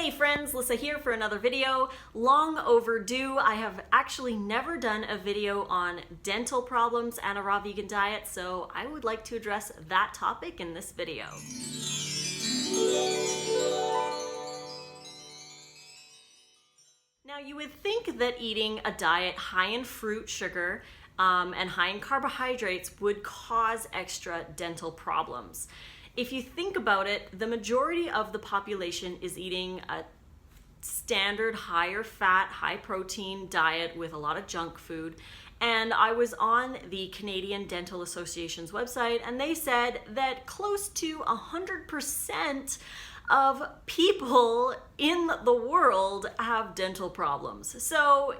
Hey friends, Lissa here for another video. Long overdue. I have actually never done a video on dental problems and a raw vegan diet, so I would like to address that topic in this video. Now you would think that eating a diet high in fruit, sugar, and high in carbohydrates would cause extra dental problems. If you think about it, the majority of the population is eating a standard higher fat, high protein diet with a lot of junk food. And I was on the Canadian Dental Association's website, and they said that close to 100% of people in the world have dental problems. So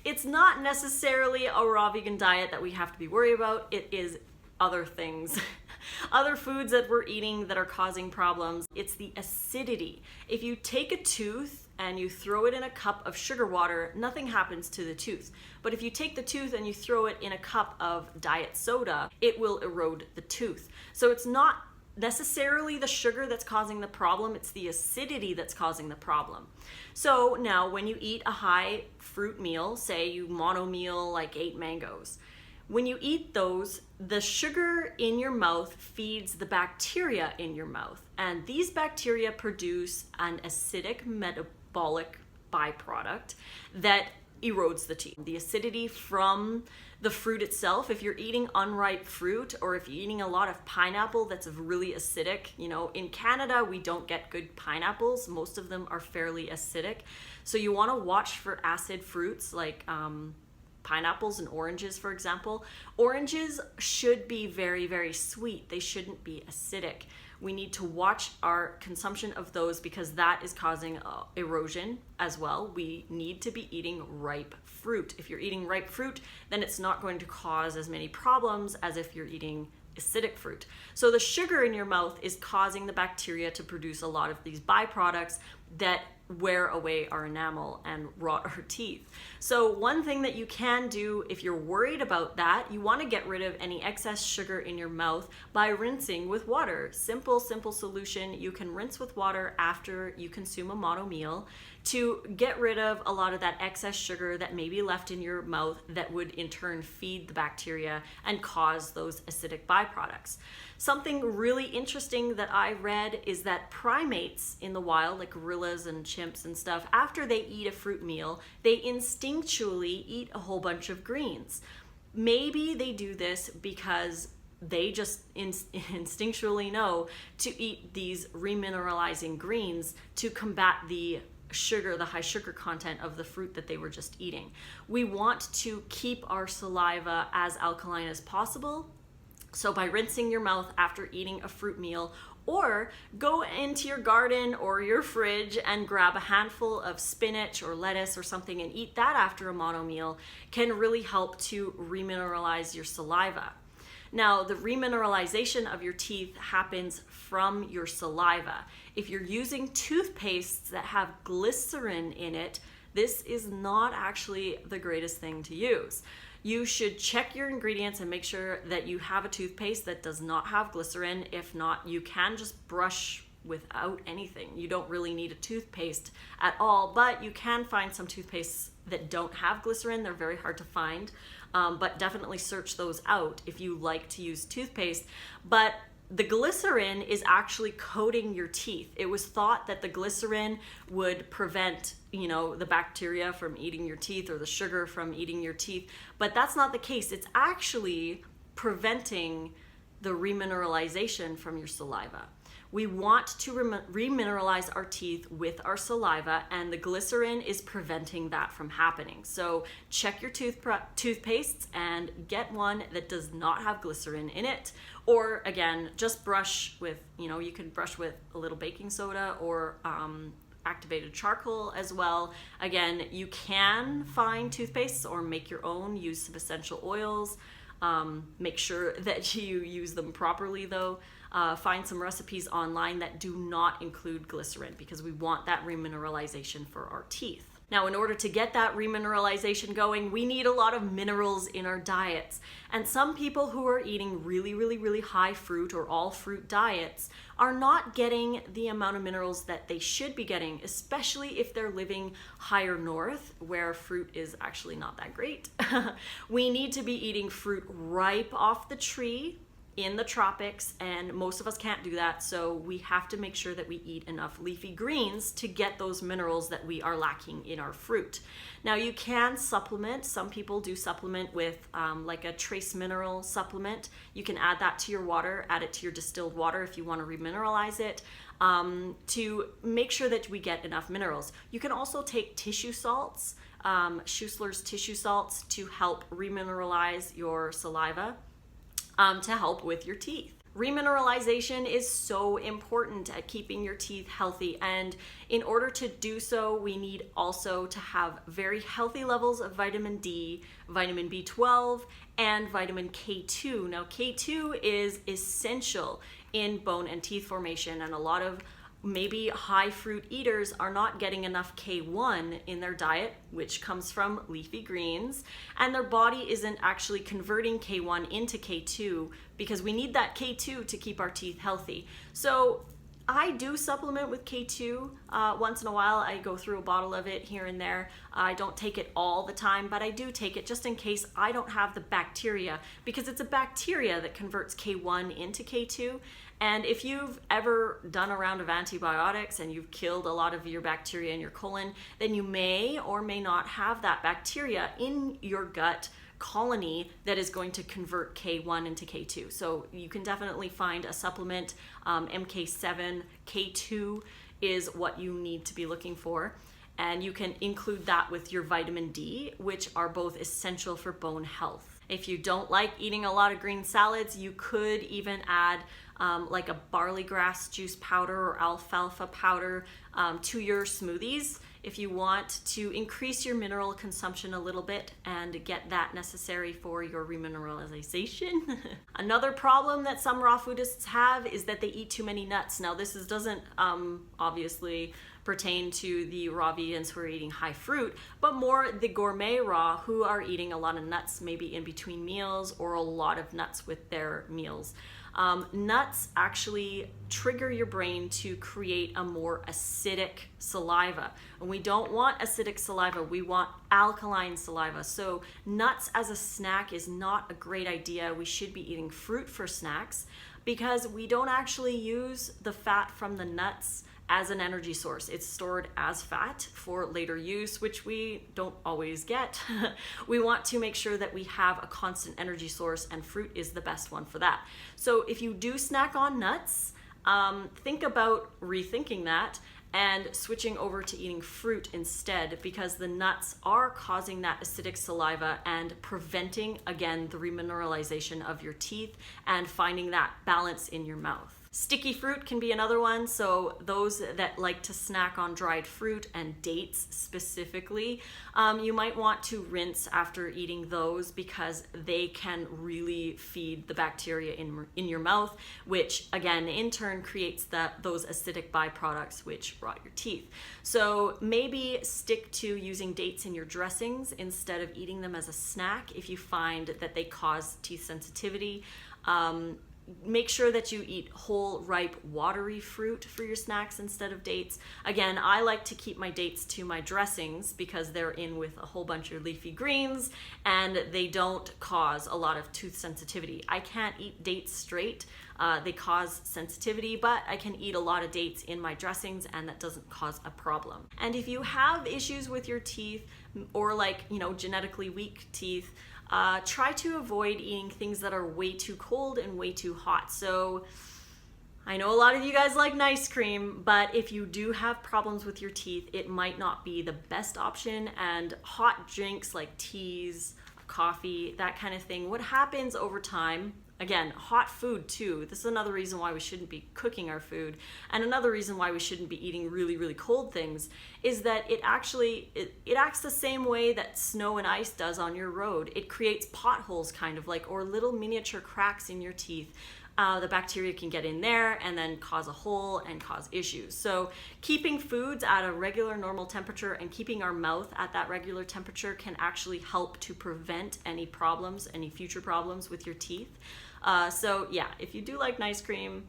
it's not necessarily a raw vegan diet that we have to be worried about. It is other things. Other foods that we're eating that are causing problems. It's the acidity. If you take a tooth and you throw it in a cup of sugar water, nothing happens to the tooth. But if you take the tooth and you throw it in a cup of diet soda, it will erode the tooth. So it's not necessarily the sugar that's causing the problem, it's the acidity that's causing the problem. So now when you eat a high fruit meal, say you mono meal like 8 mangoes, when you eat those, the sugar in your mouth feeds the bacteria in your mouth, and these bacteria produce an acidic metabolic byproduct that erodes the teeth. The acidity from the fruit itself, if you're eating unripe fruit or if you're eating a lot of pineapple that's really acidic, in Canada we don't get good pineapples, most of them are fairly acidic, so you want to watch for acid fruits like pineapples and oranges, for example. Oranges should be very, very sweet. They shouldn't be acidic. We need to watch our consumption of those because that is causing erosion as well. We need to be eating ripe fruit. If you're eating ripe fruit, then it's not going to cause as many problems as if you're eating acidic fruit. So the sugar in your mouth is causing the bacteria to produce a lot of these byproducts that wear away our enamel and rot our teeth. So one thing that you can do if you're worried about that, you want to get rid of any excess sugar in your mouth by rinsing with water. Simple solution. You can rinse with water after you consume a mono meal to get rid of a lot of that excess sugar that may be left in your mouth that would in turn feed the bacteria and cause those acidic byproducts. Something really interesting that I read is that primates in the wild, like gorillas and chimps and stuff, after they eat a fruit meal, they instinctually eat a whole bunch of greens. Maybe they do this because they just instinctually know to eat these remineralizing greens to combat the sugar, the high sugar content of the fruit that they were just eating. We want to keep our saliva as alkaline as possible. So by rinsing your mouth after eating a fruit meal, or go into your garden or your fridge and grab a handful of spinach or lettuce or something and eat that after a mono meal, can really help to remineralize your saliva. Now, the remineralization of your teeth happens from your saliva. If you're using toothpastes that have glycerin in it, this is not actually the greatest thing to use. You should check your ingredients and make sure that you have a toothpaste that does not have glycerin. If not, you can just brush without anything. You don't really need a toothpaste at all, but you can find some toothpastes that don't have glycerin. They're very hard to find, but definitely search those out if you like to use toothpaste. But the glycerin is actually coating your teeth. It was thought that the glycerin would prevent, the bacteria from eating your teeth or the sugar from eating your teeth, but that's not the case. It's actually preventing the remineralization from your saliva. We want to remineralize our teeth with our saliva, and the glycerin is preventing that from happening. So check your toothpastes and get one that does not have glycerin in it. Or again, just brush with, you can brush with a little baking soda or activated charcoal as well. Again, you can find toothpastes or make your own, use some essential oils. Make sure that you use them properly though. find some recipes online that do not include glycerin because we want that remineralization for our teeth. Now, in order to get that remineralization going, we need a lot of minerals in our diets. And some people who are eating really high fruit or all fruit diets are not getting the amount of minerals that they should be getting, especially if they're living higher north where fruit is actually not that great. We need to be eating fruit ripe off the tree in the tropics, and most of us can't do that, so we have to make sure that we eat enough leafy greens to get those minerals that we are lacking in our fruit. Now, you can supplement. Some people do supplement with like a trace mineral supplement. You can add that to your water, add it to your distilled water if you want to remineralize it, to make sure that we get enough minerals. You can also take tissue salts, Schussler's tissue salts, to help remineralize your saliva, to help with your teeth. Remineralization is so important at keeping your teeth healthy, and in order to do so, we need also to have very healthy levels of vitamin D, vitamin B12, and vitamin K2. Now, K2 is essential in bone and teeth formation, and a lot of maybe high fruit eaters are not getting enough K1 in their diet, which comes from leafy greens, and their body isn't actually converting K1 into K2 because we need that K2 to keep our teeth healthy. So I do supplement with K2 once in a while. I go through a bottle of it here and there. I don't take it all the time, but I do take it just in case I don't have the bacteria, because it's a bacteria that converts K1 into K2. And if you've ever done a round of antibiotics and you've killed a lot of your bacteria in your colon, then you may or may not have that bacteria in your gut colony that is going to convert K1 into K2. So you can definitely find a supplement. MK7, K2 is what you need to be looking for. And you can include that with your vitamin D, which are both essential for bone health. If you don't like eating a lot of green salads, you could even add like a barley grass juice powder or alfalfa powder to your smoothies if you want to increase your mineral consumption a little bit and get that necessary for your remineralization. Another problem that some raw foodists have is that they eat too many nuts. Now, this doesn't obviously pertain to the raw vegans who are eating high fruit, but more the gourmet raw who are eating a lot of nuts, maybe in between meals, or a lot of nuts with their meals. Nuts actually trigger your brain to create a more acidic saliva. And we don't want acidic saliva, we want alkaline saliva. So nuts as a snack is not a great idea. We should be eating fruit for snacks because we don't actually use the fat from the nuts as an energy source. It's stored as fat for later use, which we don't always get. We want to make sure that we have a constant energy source, and fruit is the best one for that. So if you do snack on nuts, think about rethinking that and switching over to eating fruit instead, because the nuts are causing that acidic saliva and preventing, again, the remineralization of your teeth and finding that balance in your mouth. Sticky fruit can be another one. So those that like to snack on dried fruit and dates specifically, you might want to rinse after eating those because they can really feed the bacteria in your mouth, which again in turn creates those acidic byproducts which rot your teeth. So maybe stick to using dates in your dressings instead of eating them as a snack if you find that they cause teeth sensitivity. Make sure that you eat whole, ripe, watery fruit for your snacks instead of dates. Again, I like to keep my dates to my dressings because they're in with a whole bunch of leafy greens and they don't cause a lot of tooth sensitivity. I can't eat dates straight. They cause sensitivity, but I can eat a lot of dates in my dressings and that doesn't cause a problem. And if you have issues with your teeth or genetically weak teeth, try to avoid eating things that are way too cold and way too hot. So I know a lot of you guys like ice cream, but if you do have problems with your teeth, it might not be the best option. And hot drinks like teas, coffee, that kind of thing, what happens over time, again, hot food too. This is another reason why we shouldn't be cooking our food. And another reason why we shouldn't be eating really, really cold things is that it acts the same way that snow and ice does on your road. It creates potholes or little miniature cracks in your teeth the bacteria can get in there and then cause a hole and cause issues. So keeping foods at a regular normal temperature and keeping our mouth at that regular temperature can actually help to prevent any problems, any future problems with your teeth. So yeah, if you do like nice cream,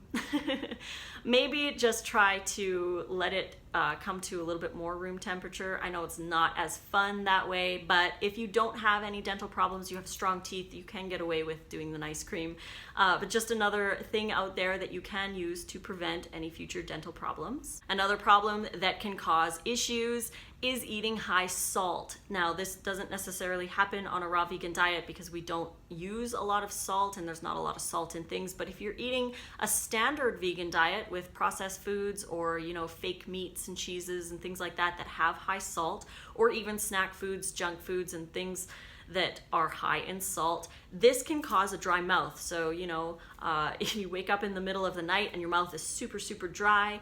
maybe just try to let it come to a little bit more room temperature. I know it's not as fun that way, but if you don't have any dental problems, you have strong teeth, you can get away with doing the nice cream. But just another thing out there that you can use to prevent any future dental problems. Another problem that can cause issues is eating high salt. Now, this doesn't necessarily happen on a raw vegan diet because we don't use a lot of salt and there's not a lot of salt in things. But if you're eating a standard vegan diet with processed foods or, you know, fake meats and cheeses and things like that that have high salt, or even snack foods, junk foods, and things that are high in salt, this can cause a dry mouth. So, you know, if you wake up in the middle of the night and your mouth is super, super dry,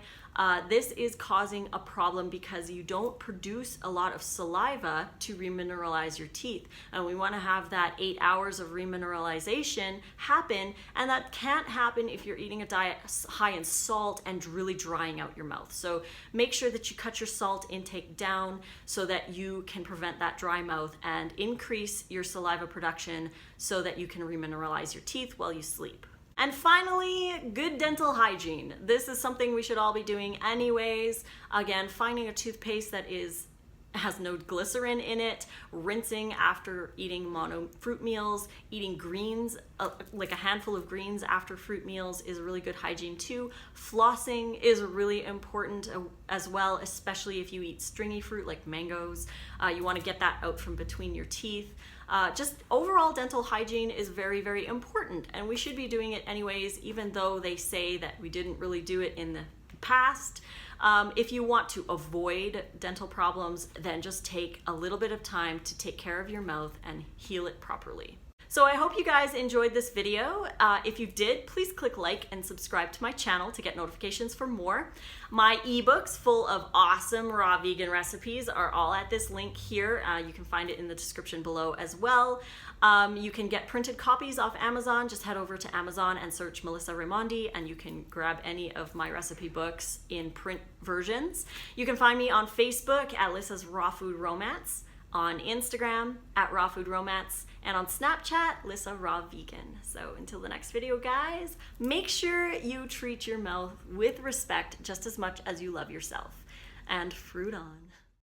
this is causing a problem because you don't produce a lot of saliva to remineralize your teeth. And we want to have that 8 hours of remineralization happen, and that can't happen if you're eating a diet high in salt and really drying out your mouth. So make sure that you cut your salt intake down so that you can prevent that dry mouth and increase your saliva production so that you can remineralize your teeth while you sleep. And finally, good dental hygiene. This is something we should all be doing anyways. Again, finding a toothpaste that has no glycerin in it, rinsing after eating mono fruit meals, eating greens, like a handful of greens after fruit meals is really good hygiene too. Flossing is really important as well, especially if you eat stringy fruit like mangoes. You want to get that out from between your teeth. Just overall dental hygiene is very, very important, and we should be doing it anyways, even though they say that we didn't really do it in the past. If you want to avoid dental problems, then just take a little bit of time to take care of your mouth and heal it properly. So I hope you guys enjoyed this video. If you did, please click like and subscribe to my channel to get notifications for more. My ebooks full of awesome raw vegan recipes are all at this link here. You can find it in the description below as well. You can get printed copies off Amazon. Just head over to Amazon and search Melissa Raimondi, and you can grab any of my recipe books in print versions. You can find me on Facebook at Lissa's Raw Food Romance, on Instagram at Raw Food Romance, and on Snapchat, Lissa Raw Vegan. So until the next video, guys, make sure you treat your mouth with respect just as much as you love yourself. And fruit on.